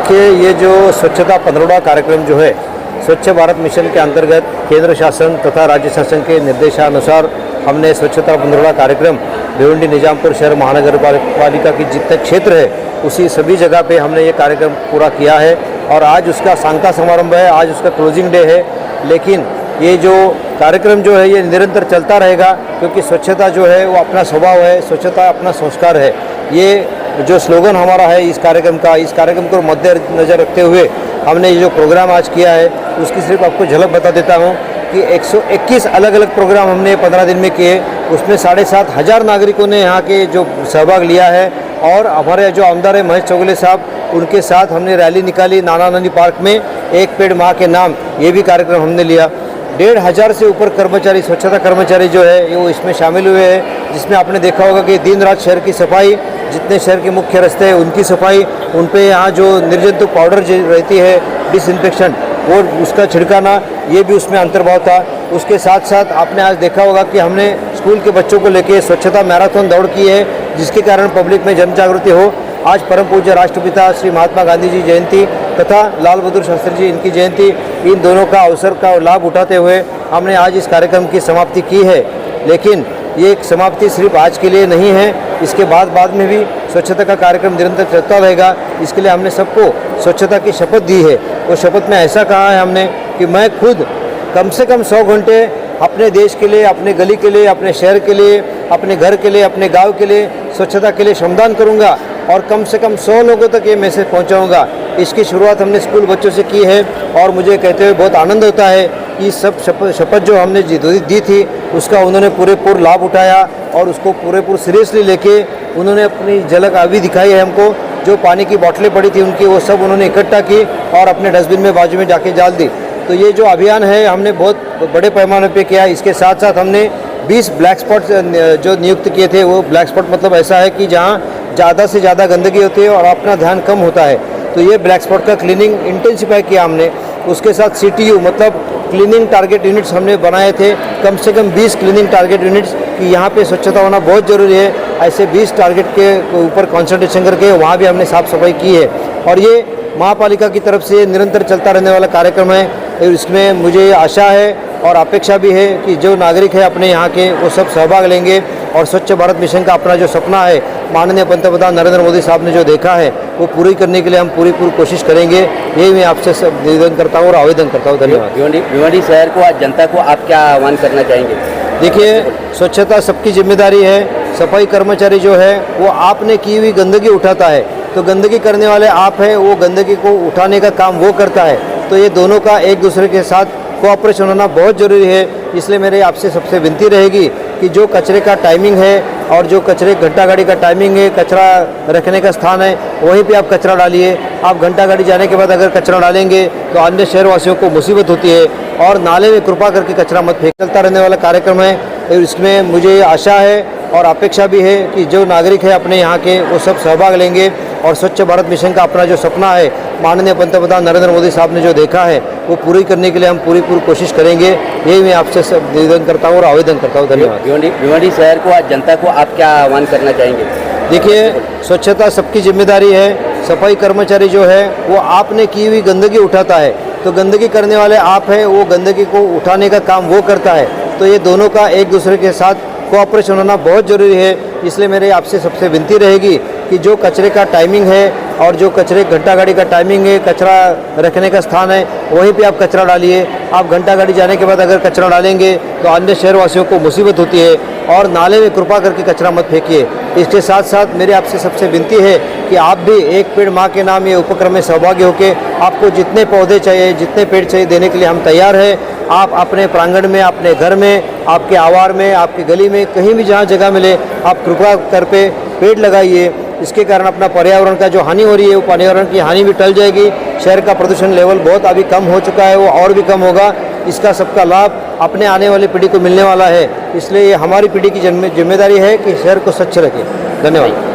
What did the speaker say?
देखिए, ये जो स्वच्छता पंद्रहवां कार्यक्रम जो है स्वच्छ भारत मिशन के अंतर्गत केंद्र शासन तथा राज्य शासन के निर्देशानुसार हमने स्वच्छता पंद्रहवां कार्यक्रम भिवंडी निजामपुर शहर महानगर पालिका की जितने क्षेत्र है उसी सभी जगह पे हमने ये कार्यक्रम पूरा किया है और आज उसका सांगता समारंभ है, आज उसका क्लोजिंग डे है। लेकिन ये जो कार्यक्रम जो है ये निरंतर चलता रहेगा, क्योंकि स्वच्छता जो है वो अपना स्वभाव है, स्वच्छता अपना संस्कार है। ये जो स्लोगन हमारा है इस कार्यक्रम को मद्देनजर रखते हुए हमने ये जो प्रोग्राम आज किया है उसकी सिर्फ आपको झलक बता देता हूँ कि 121 अलग अलग प्रोग्राम हमने 15 दिन में किए। उसमें 7,500 नागरिकों ने यहाँ के जो सहभाग लिया है और हमारे जो आमदार है महेश चौगले साहब, उनके साथ हमने रैली निकाली नाना नानी पार्क में, एक पेड़ माँ के नाम, ये भी कार्यक्रम हमने लिया। 1,500 से ऊपर कर्मचारी, स्वच्छता कर्मचारी जो है वो इसमें शामिल हुए हैं, जिसमें आपने देखा होगा कि दिन रात शहर की सफाई, जितने शहर के मुख्य रास्ते हैं उनकी सफाई, उन पे यहाँ जो निर्जंतुक पाउडर रहती है डिसइंफेक्शन, वो उसका छिड़काना, ये भी उसमें अंतर्भाव था। उसके साथ साथ आपने आज देखा होगा कि हमने स्कूल के बच्चों को लेकर स्वच्छता मैराथन दौड़ की है, जिसके कारण पब्लिक में जन जागृति हो। आज परम पूज्य राष्ट्रपिता श्री महात्मा गांधी जी जयंती तथा लाल बहादुर शास्त्री जी इनकी जयंती, इन दोनों का अवसर का लाभ उठाते हुए हमने आज इस कार्यक्रम की समाप्ति की है। लेकिन ये एक समाप्ति सिर्फ आज के लिए नहीं है, इसके बाद में भी स्वच्छता का कार्यक्रम निरंतर चलता रहेगा। इसके लिए हमने सबको स्वच्छता की शपथ दी है। वो शपथ में ऐसा कहा है हमने कि मैं खुद कम से कम 100 घंटे अपने देश के लिए, अपने गली के लिए, अपने शहर के लिए, अपने घर के लिए, अपने गांव के लिए स्वच्छता के लिए श्रमदान करूंगा और कम से कम 100 लोगों तक ये मैसेज पहुंचाऊंगा। इसकी शुरुआत हमने स्कूल बच्चों से की है और मुझे कहते हुए बहुत आनंद होता है कि सब शपथ जो हमने दी थी उसका उन्होंने पूरेपूर लाभ उठाया और उसको पूरेपूर सीरियसली लेके उन्होंने अपनी झलक अभी दिखाई है हमको। जो पानी की बोतलें पड़ी थी उनकी, वो सब उन्होंने इकट्ठा की और अपने डस्टबिन में बाजू में जाके डाल दी। तो ये जो अभियान है हमने बहुत बड़े पैमाने पे किया। इसके साथ साथ हमने 20 ब्लैक स्पॉट जो नियुक्त किए थे। वो ब्लैक स्पॉट मतलब ऐसा है कि जहाँ ज़्यादा से ज़्यादा गंदगी होती है और अपना ध्यान कम होता है, तो ये ब्लैक स्पॉट का क्लीनिंग इंटेंसिफाई किया हमने। उसके साथ CTU मतलब क्लीनिंग टारगेट यूनिट्स हमने बनाए थे, कम से कम 20 क्लीनिंग टारगेट यूनिट्स, कि यहाँ पे स्वच्छता होना बहुत ज़रूरी है। ऐसे 20 टारगेट के ऊपर कॉन्सेंट्रेशन करके वहाँ भी हमने साफ़ सफाई की है और ये महापालिका की तरफ से निरंतर चलता रहने वाला कार्यक्रम है। इसमें मुझे आशा है और अपेक्षा भी है कि जो नागरिक है अपने यहाँ के वो सब सहभाग लेंगे और स्वच्छ भारत मिशन का अपना जो सपना है माननीय पंतप्रधान नरेंद्र मोदी साहब ने जो देखा है वो पूरी करने के लिए हम पूरी कोशिश करेंगे। यही मैं आपसे निवेदन करता हूँ और आवेदन करता हूँ। धन्यवाद। भिवंडी शहर को, आज जनता को आप क्या आह्वान करना चाहेंगे? देखिए, स्वच्छता सबकी जिम्मेदारी है। सफाई कर्मचारी जो है वो आपने की हुई गंदगी उठाता है, तो गंदगी करने वाले आप हैं, वो गंदगी को उठाने का काम वो करता है। तो ये दोनों का एक दूसरे के साथ कोऑपरेशन होना बहुत ज़रूरी है। इसलिए मेरे आपसे सबसे विनती रहेगी कि जो कचरे का टाइमिंग है और जो कचरे घंटा गाड़ी का टाइमिंग है, कचरा रखने का स्थान है, वहीं पे आप कचरा डालिए। आप घंटा गाड़ी जाने के बाद अगर कचरा डालेंगे तो अन्य शहरवासियों को मुसीबत होती है। और नाले में कृपा करके कचरा मत फेंक। चलता रहने वाला कार्यक्रम है। इसमें मुझे आशा है और अपेक्षा भी है कि जो नागरिक है अपने यहाँ के वो सब सहभाग लेंगे और स्वच्छ भारत मिशन का अपना जो सपना है माननीय पंतप्रधान नरेंद्र मोदी साहब ने जो देखा है वो पूरी करने के लिए हम पूरी कोशिश करेंगे। यही मैं आपसे निवेदन करता हूँ और आवेदन करता हूँ। धन्यवाद। भिवंडी शहर को, आज जनता को आप क्या आह्वान करना चाहेंगे? देखिए, स्वच्छता सबकी जिम्मेदारी है। सफाई कर्मचारी जो है वो आपने की हुई गंदगी उठाता है, तो गंदगी करने वाले आप हैं, वो गंदगी को उठाने का काम वो करता है। तो ये दोनों का एक दूसरे के साथ कोऑपरेशन होना बहुत ज़रूरी है। इसलिए मेरे आपसे सबसे विनती रहेगी कि जो कचरे का टाइमिंग है और जो कचरे घंटा गाड़ी का टाइमिंग है, कचरा रखने का स्थान है, वहीं पे आप कचरा डालिए। आप घंटा गाड़ी जाने के बाद अगर कचरा डालेंगे तो अन्य शहरवासियों को मुसीबत होती है और नाले में कृपा करके कचरा मत फेंकिए। इसके साथ साथ मेरे आपसे सबसे विनती है कि आप भी एक पेड़ माँ के नाम ये उपक्रम में सहभागी होकर आपको जितने पौधे चाहिए, जितने पेड़ चाहिए देने के लिए हम तैयार हैं। आप अपने प्रांगण में, अपने घर में, आपके आवार में, आपकी गली में, कहीं भी जहाँ जगह मिले आप कृपा कर पे पेड़ लगाइए। इसके कारण अपना पर्यावरण का जो हानि हो रही है वो पर्यावरण की हानि भी टल जाएगी। शहर का प्रदूषण लेवल बहुत अभी कम हो चुका है, वो और भी कम होगा। इसका सबका लाभ अपने आने वाली पीढ़ी को मिलने वाला है। इसलिए ये हमारी पीढ़ी की जिम्मेदारी है कि शहर को स्वच्छ रखें। धन्यवाद।